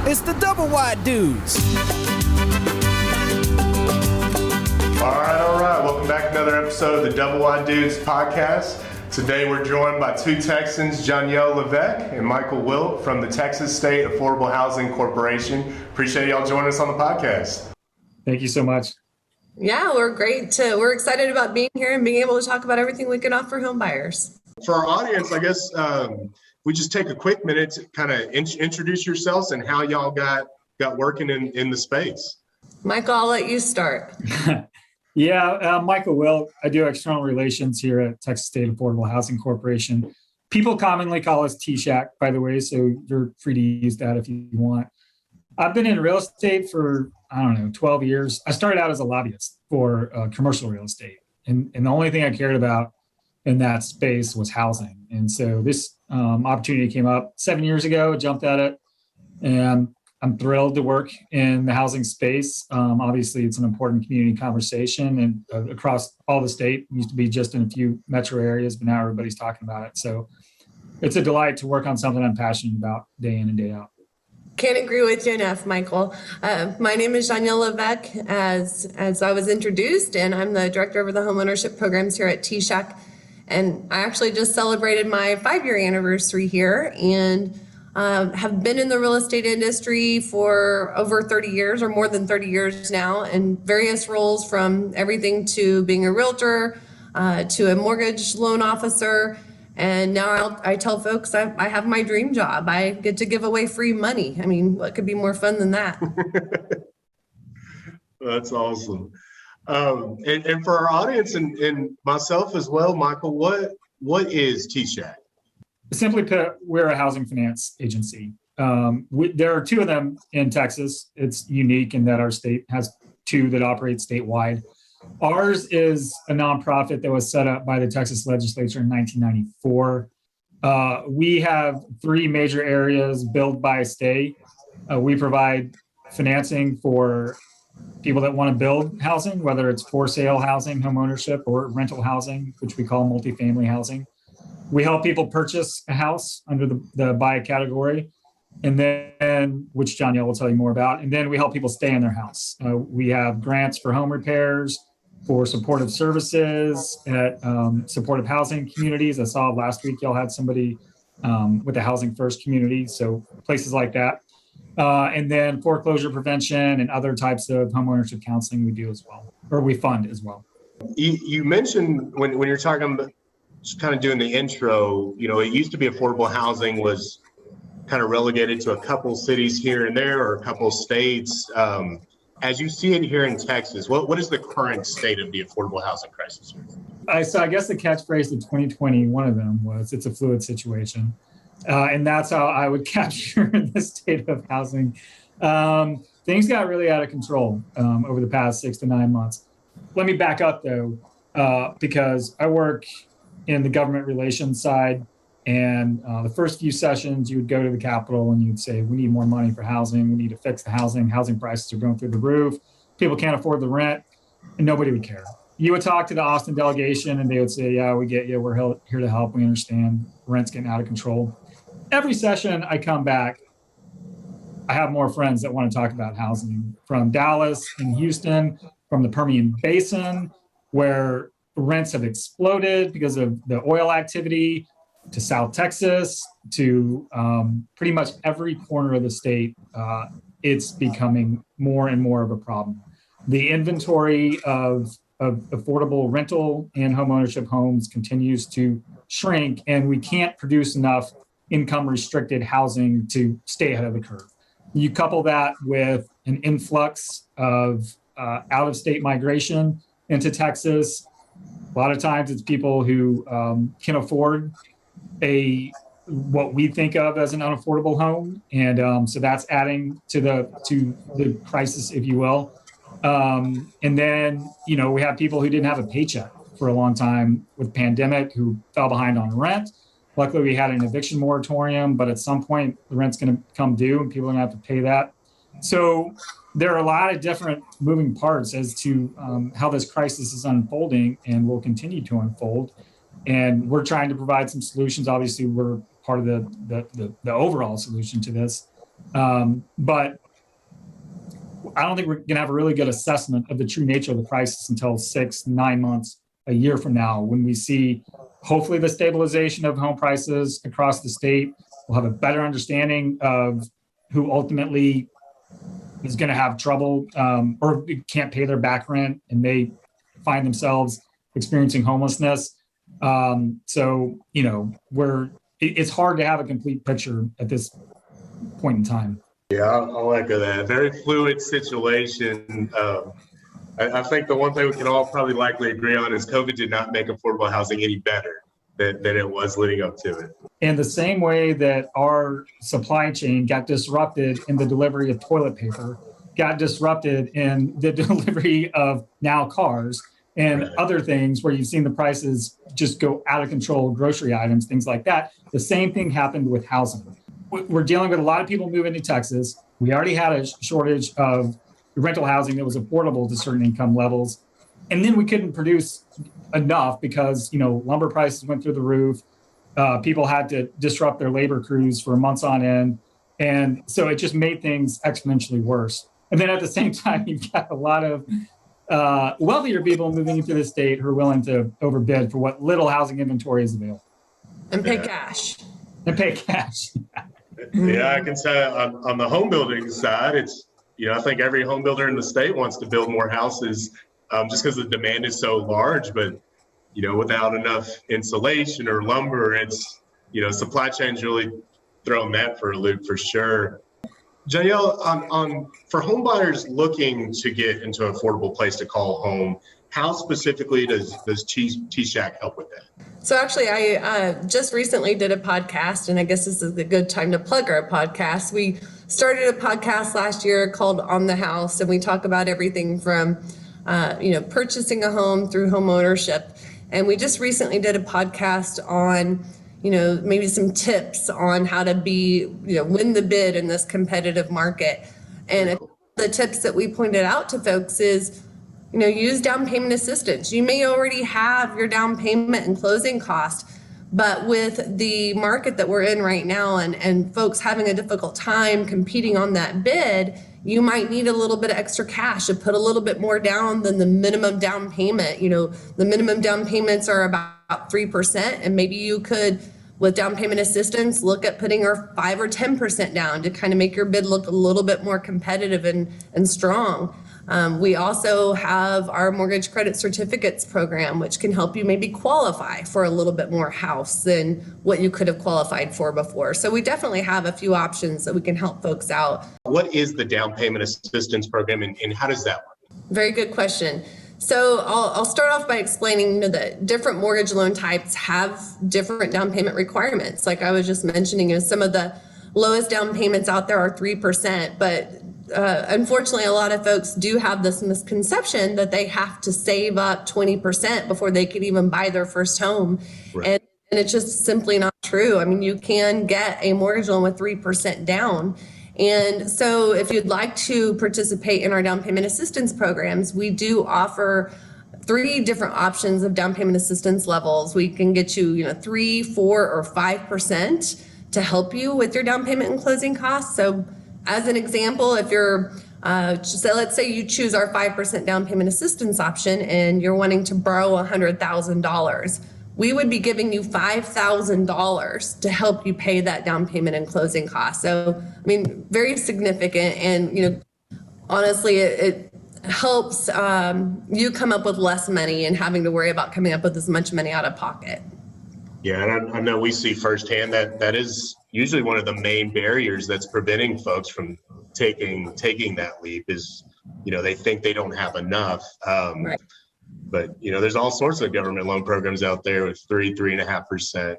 It's the Double Wide Dudes. All right. Welcome back to another episode of the Double Wide Dudes podcast. Today we're joined by two Texans, Joniel Levesque and Michael Wilt from the Texas State Affordable Housing Corporation. Appreciate y'all joining us on the podcast. Thank you so much. Yeah, we're excited about being here and being able to talk about everything we can offer home buyers. For our audience, I guess we just take a quick minute to kind of introduce yourselves and how y'all got working in the space. Michael, I'll let you start. Michael Wilt. I do external relations here at Texas State Affordable Housing Corporation. People commonly call us TSAHC, by the way, so you're free to use that if you want. I've been in real estate for, 12 years. I started out as a lobbyist for commercial real estate. And the only thing I cared about in that space was housing. And so this opportunity came up 7 years ago, jumped at it, and I'm thrilled to work in the housing space. Obviously, it's an important community conversation and across all the state. It used to be just in a few metro areas, but now everybody's talking about it. So it's a delight to work on something I'm passionate about day in and day out. Can't agree with you enough, Michael. My name is Joniel Levesque, as I was introduced, and I'm the director of the homeownership programs here at TSAHC. And I actually just celebrated my 5-year anniversary here and have been in the real estate industry for over 30 years or more than 30 years now in various roles, from everything to being a realtor to a mortgage loan officer. And now I tell folks I have my dream job. I get to give away free money. I mean, what could be more fun than that? That's awesome. And for our audience and myself as well, Michael, what is TSAHC? Simply put, we're a housing finance agency. There are two of them in Texas. It's unique in that our state has two that operate statewide. Ours is a nonprofit that was set up by the Texas legislature in 1994. We have three major areas: build, buy, stay. We provide financing for people that want to build housing, whether it's for sale housing, home ownership, or rental housing, which we call multifamily housing. We help people purchase a house under the buy category, and then, which Joniel will tell you more about. And then we help people stay in their house. We have grants for home repairs, for supportive services at supportive housing communities. I saw last week y'all had somebody with a Housing First community, so places like that. And then foreclosure prevention and other types of homeownership counseling we do as well, or we fund as well. You mentioned when you're talking about just kind of doing the intro, it used to be affordable housing was kind of relegated to a couple cities here and there or a couple states. As you see it here in Texas, what is the current state of the affordable housing crisis? So I guess the catchphrase of 2020, one of them was, it's a fluid situation. And that's how I would capture the state of housing. Things got really out of control over the past 6 to 9 months. Let me back up though, because I work in the government relations side. And the first few sessions, you would go to the Capitol and you'd say, we need more money for housing. We need to fix the housing. Housing prices are going through the roof. People can't afford the rent, and nobody would care. You would talk to the Austin delegation and they would say, yeah, we get you. We're here to help. We understand rent's getting out of control. Every session I come back, I have more friends that want to talk about housing, from Dallas and Houston, from the Permian Basin, where rents have exploded because of the oil activity, to South Texas, to pretty much every corner of the state. It's becoming more and more of a problem. The inventory of affordable rental and homeownership homes continues to shrink, and we can't produce enough income restricted housing to stay ahead of the curve. You couple that with an influx of out of state migration into Texas. A lot of times it's people who can afford what we think of as an unaffordable home, and so that's adding to the crisis, if you will. And then we have people who didn't have a paycheck for a long time with the pandemic, who fell behind on rent. Luckily, we had an eviction moratorium, but at some point the rent's going to come due and people are going to have to pay that. So there are a lot of different moving parts as to how this crisis is unfolding and will continue to unfold. And we're trying to provide some solutions. Obviously, we're part of the overall solution to this. But I don't think we're going to have a really good assessment of the true nature of the crisis until 6-9 months, a year from now, when we see hopefully the stabilization of home prices across the state. We'll have a better understanding of who ultimately is going to have trouble or can't pay their back rent and may find themselves experiencing homelessness. So, it's hard to have a complete picture at this point in time. Yeah, I'll echo that. Very fluid situation. I think the one thing we can all probably likely agree on is COVID did not make affordable housing any better than it was leading up to it. In the same way that our supply chain got disrupted in the delivery of toilet paper, got disrupted in the delivery of now cars and other things where you've seen the prices just go out of control, grocery items, things like that. The same thing happened with housing. We're dealing with a lot of people moving to Texas. We already had a shortage of rental housing that was affordable to certain income levels. And then we couldn't produce enough because, lumber prices went through the roof. People had to disrupt their labor crews for months on end. And so it just made things exponentially worse. And then at the same time, you've got a lot of wealthier people moving into the state who are willing to overbid for what little housing inventory is available. And pay cash. Yeah, I can say on the home building side, it's, I think every home builder in the state wants to build more houses just because the demand is so large. But, without enough insulation or lumber, it's, supply chain's really throwing that for a loop for sure. Joniel, for home buyers looking to get into an affordable place to call home, how specifically does TSAHC help with that? So actually, I just recently did a podcast, and I guess this is a good time to plug our podcast. We started a podcast last year called On the House, and we talk about everything from, purchasing a home through home ownership. And we just recently did a podcast on, maybe some tips on how to win the bid in this competitive market. And the tips that we pointed out to folks is, use down payment assistance. You may already have your down payment and closing cost, but with the market that we're in right now and folks having a difficult time competing on that bid, you might need a little bit of extra cash to put a little bit more down than the minimum down payment. The minimum down payments are about 3%, and maybe you could, with down payment assistance, look at putting your 5 or 10% down to kind of make your bid look a little bit more competitive and strong. We also have our mortgage credit certificates program, which can help you maybe qualify for a little bit more house than what you could have qualified for before. So we definitely have a few options that we can help folks out. What is the down payment assistance program and how does that work? Very good question. So I'll start off by explaining that different mortgage loan types have different down payment requirements. Like I was just mentioning, some of the lowest down payments out there are 3%, but unfortunately, a lot of folks do have this misconception that they have to save up 20% before they can even buy their first home. Right. And it's just simply not true. I mean, you can get a mortgage loan with 3% down. And so if you'd like to participate in our down payment assistance programs, we do offer 3 different options of down payment assistance levels. We can get you, 3, 4, or 5% to help you with your down payment and closing costs. So as an example, if you're, let's say you choose our 5% down payment assistance option and you're wanting to borrow $100,000, we would be giving you $5,000 to help you pay that down payment and closing costs. So, very significant. And, honestly, it helps you come up with less money and having to worry about coming up with as much money out of pocket. Yeah, and I know we see firsthand that is usually one of the main barriers that's preventing folks from taking that leap is, they think they don't have enough. Right. But, there's all sorts of government loan programs out there with 3.5%.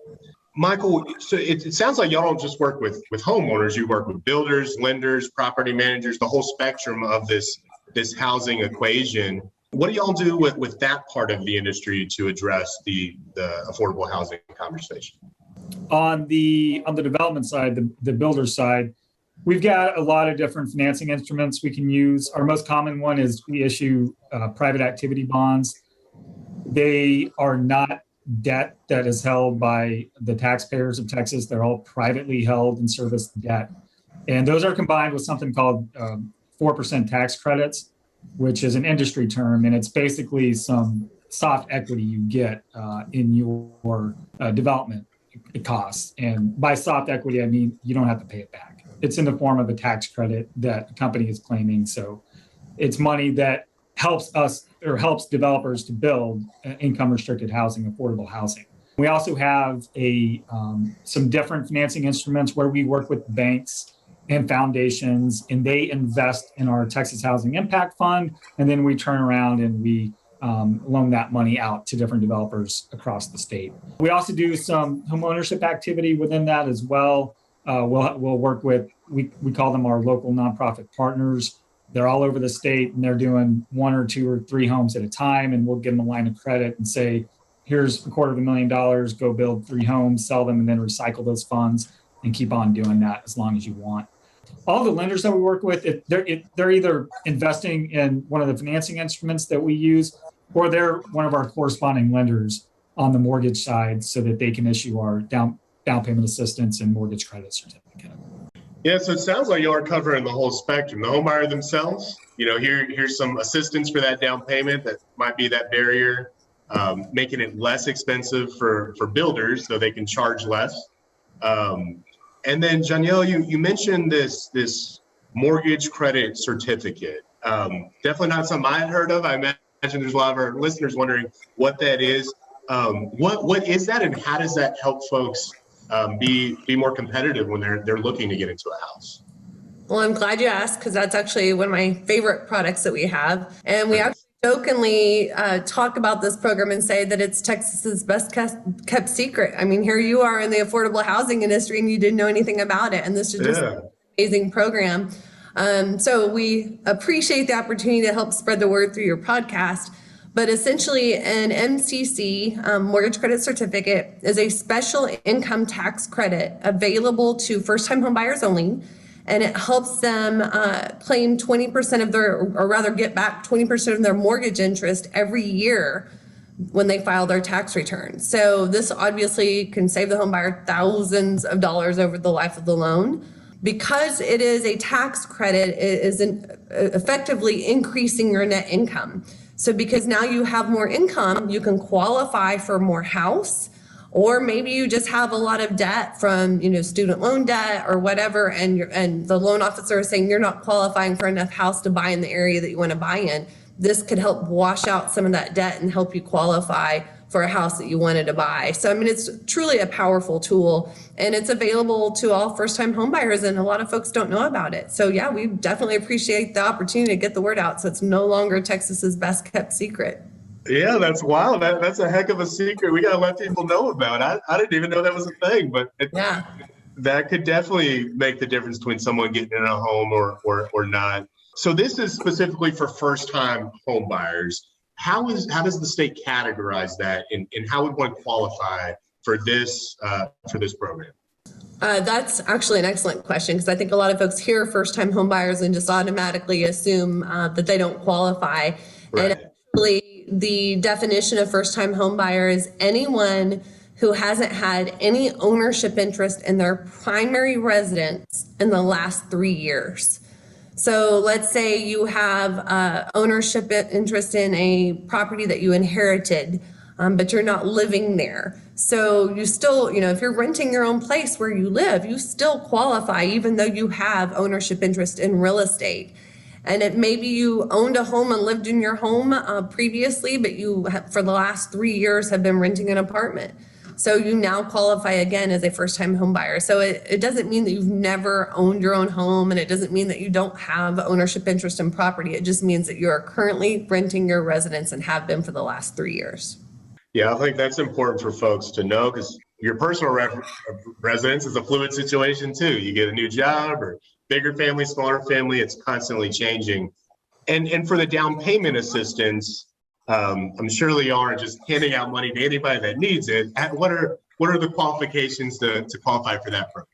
Michael, so it sounds like y'all don't just work with homeowners, you work with builders, lenders, property managers, the whole spectrum of this housing equation. What do y'all do with that part of the industry to address the affordable housing conversation? On the development side, the builder side, we've got a lot of different financing instruments we can use. Our most common one is we issue private activity bonds. They are not debt that is held by the taxpayers of Texas. They're all privately held and serviced debt. And those are combined with something called 4% tax credits, which is an industry term. And it's basically some soft equity you get in your development costs. And by soft equity, I mean you don't have to pay it back. It's in the form of a tax credit that the company is claiming. So it's money that helps us or helps developers to build income restricted housing, affordable housing. We also have some different financing instruments where we work with banks and foundations, and they invest in our Texas Housing Impact Fund, and then we turn around and we loan that money out to different developers across the state. We also do some home ownership activity within that as well. We'll work with, we call them our local nonprofit partners. They're all over the state, and they're doing 1 or 2 or 3 homes at a time, and we'll give them a line of credit and say, here's $250,000, go build 3 homes, sell them, and then recycle those funds and keep on doing that as long as you want. All the lenders that we work with, they're either investing in one of the financing instruments that we use, or they're one of our corresponding lenders on the mortgage side so that they can issue our down payment assistance and mortgage credit certificate. Yeah, so it sounds like you are covering the whole spectrum. The home buyer themselves, here's some assistance for that down payment that might be that barrier, making it less expensive for builders so they can charge less. And then Joniel, you mentioned this mortgage credit certificate. Definitely not something I had heard of. I imagine there's a lot of our listeners wondering what that is. What is that, and how does that help folks be more competitive when they're looking to get into a house? Well, I'm glad you asked, because that's actually one of my favorite products that we have. And we actually jokingly talk about this program and say that it's Texas's best kept secret. I mean, here you are in the affordable housing industry and you didn't know anything about it. And this is just an amazing program. So we appreciate the opportunity to help spread the word through your podcast. But essentially, an MCC, mortgage credit certificate, is a special income tax credit available to first-time home buyers only. And it helps them claim 20% of their, or rather get back 20% of their mortgage interest every year when they file their tax return. So this obviously can save the home buyer thousands of dollars over the life of the loan. Because it is a tax credit, it is effectively increasing your net income. So because now you have more income, you can qualify for more house, or maybe you just have a lot of debt from, student loan debt or whatever, and the loan officer is saying you're not qualifying for enough house to buy in the area that you want to buy in. This could help wash out some of that debt and help you qualify for a house that you wanted to buy. So, I mean, it's truly a powerful tool, and it's available to all first-time home buyers, and a lot of folks don't know about it. So yeah, we definitely appreciate the opportunity to get the word out so it's no longer Texas's best kept secret. Yeah, that's wild. That's a heck of a secret. We got to let people know about. I didn't even know that was a thing, but that could definitely make the difference between someone getting in a home or not. So this is specifically for first-time home buyers. How does the state categorize that, and how would one qualify for this program? That's actually an excellent question, because I think a lot of folks hear first-time home buyers and just automatically assume that they don't qualify. Right. And actually, the definition of first-time home buyer is anyone who hasn't had any ownership interest in their primary residence in the last 3 years. So let's say you have ownership interest in a property that you inherited, but you're not living there. So you still, if you're renting your own place where you live, you still qualify even though you have ownership interest in real estate. And maybe you owned a home and lived in your home previously, but you for the last 3 years have been renting an apartment. So you now qualify again as a first-time home buyer. So it doesn't mean that you've never owned your own home, and it doesn't mean that you don't have ownership interest in property. It just means that you are currently renting your residence and have been for the last 3 years. Yeah, I think that's important for folks to know, because your personal residence is a fluid situation too. You get a new job or bigger family, smaller family, it's constantly changing. And for the down payment assistance, I'm sure they aren't just handing out money to anybody that needs it. What are the qualifications to qualify for that program?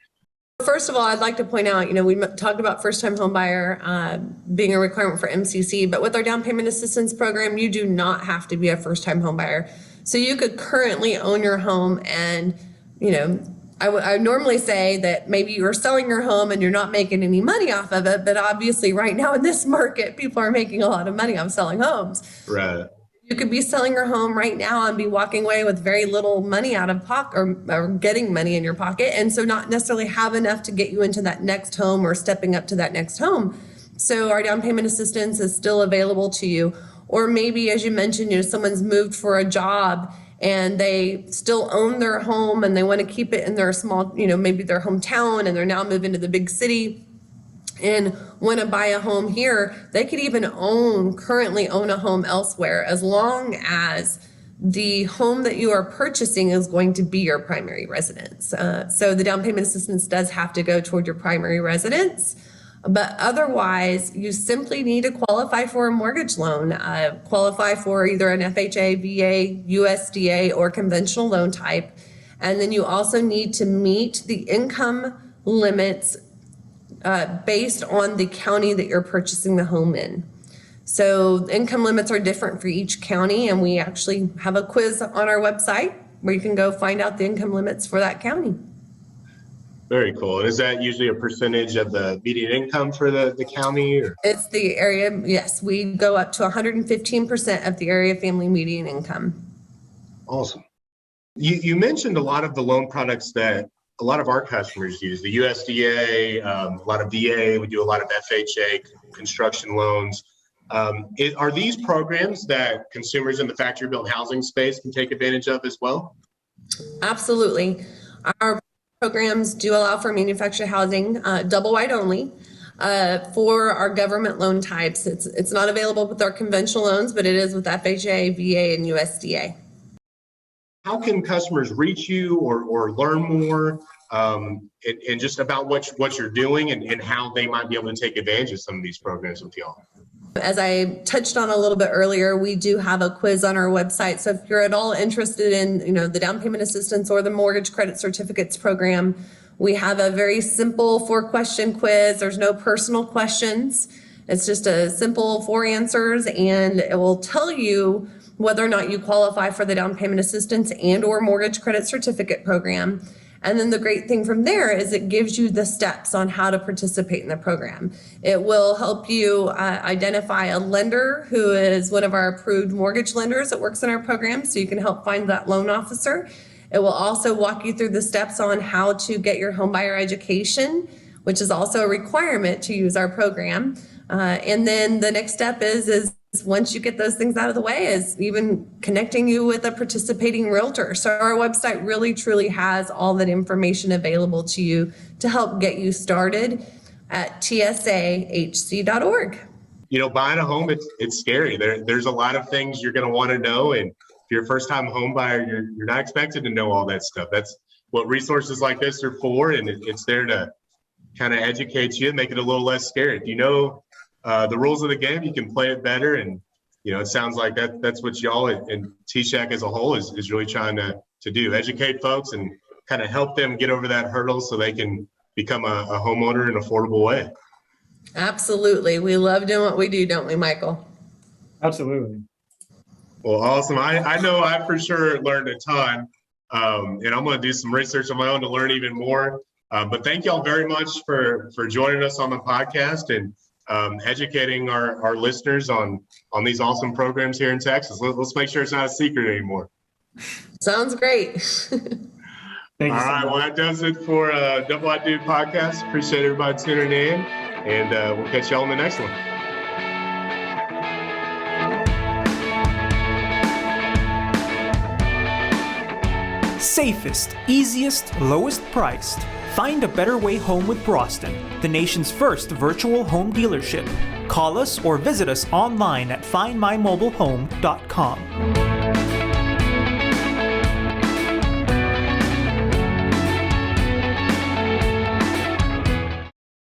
First of all, I'd like to point out, we talked about first-time home buyer being a requirement for MCC, but with our down payment assistance program, you do not have to be a first-time home buyer. So you could currently own your home and, I normally say that maybe you're selling your home and you're not making any money off of it, but obviously right now in this market, people are making a lot of money off selling homes. Right. You could be selling your home right now and be walking away with very little money out of pocket or getting money in your pocket. And so not necessarily have enough to get you into that next home or stepping up to that next home. So our down payment assistance is still available to you. Or maybe, as you mentioned, someone's moved for a job and they still own their home and they want to keep it in their small, maybe their hometown, and they're now moving to the big city and want to buy a home here. They could even currently own a home elsewhere, as long as the home that you are purchasing is going to be your primary residence. So the down payment assistance does have to go toward your primary residence. But otherwise, you simply need to qualify for a mortgage loan, qualify for either an FHA, VA, USDA, or conventional loan type. And then you also need to meet the income limits based on the county that you're purchasing the home in. So income limits are different for each county, and we actually have a quiz on our website where you can go find out the income limits for that county. Very cool. And is that usually a percentage of the median income for the county? Or? It's the area, yes. We go up to 115% of the area family median income. Awesome. You mentioned a lot of the loan products that a lot of our customers use, the USDA, a lot of VA, we do a lot of FHA, construction loans. Are these programs that consumers in the factory-built housing space can take advantage of as well? Absolutely. Our programs do allow for manufactured housing, double wide only, for our government loan types. It's not available with our conventional loans, but it is with FHA, VA, and USDA. How can customers reach you or learn more and just about what you're doing and how they might be able to take advantage of some of these programs with y'all? As I touched on a little bit earlier, we do have a quiz on our website. So if you're at all interested in, the down payment assistance or the mortgage credit certificates program, we have a very simple 4-question quiz. There's no personal questions. It's just a simple 4 answers, and it will tell you whether or not you qualify for the down payment assistance and or mortgage credit certificate program. And then the great thing from there is it gives you the steps on how to participate in the program. It will help you identify a lender who is one of our approved mortgage lenders that works in our program, so you can help find that loan officer. It will also walk you through the steps on how to get your homebuyer education, which is also a requirement to use our program. And then the next step is once you get those things out of the way, is even connecting you with a participating realtor. So our website really truly has all that information available to you to help get you started at TSAHC.org. Buying a home, it's scary. There's a lot of things you're going to want to know. And if you're a first-time home buyer, you're not expected to know all that stuff. That's what resources like this are for. And it's there to kind of educate you and make it a little less scary. If you know the rules of the game, you can play it better. And, it sounds like that's what y'all and TSAHC as a whole is really trying to do, educate folks and kind of help them get over that hurdle so they can become a homeowner in an affordable way. Absolutely. We love doing what we do, don't we, Michael? Absolutely. Well, awesome. I know I for sure learned a ton, and I'm going to do some research on my own to learn even more. But thank y'all very much for joining us on the podcast and educating our listeners on these awesome programs here in Texas. Let's make sure it's not a secret anymore. Sounds great. Thank you. All right. Well, that does it for Double I Dude podcast. Appreciate everybody tuning in, and we'll catch y'all on the next one. Safest, easiest, lowest priced. Find a better way home with Broston, the nation's first virtual home dealership. Call us or visit us online at findmymobilehome.com.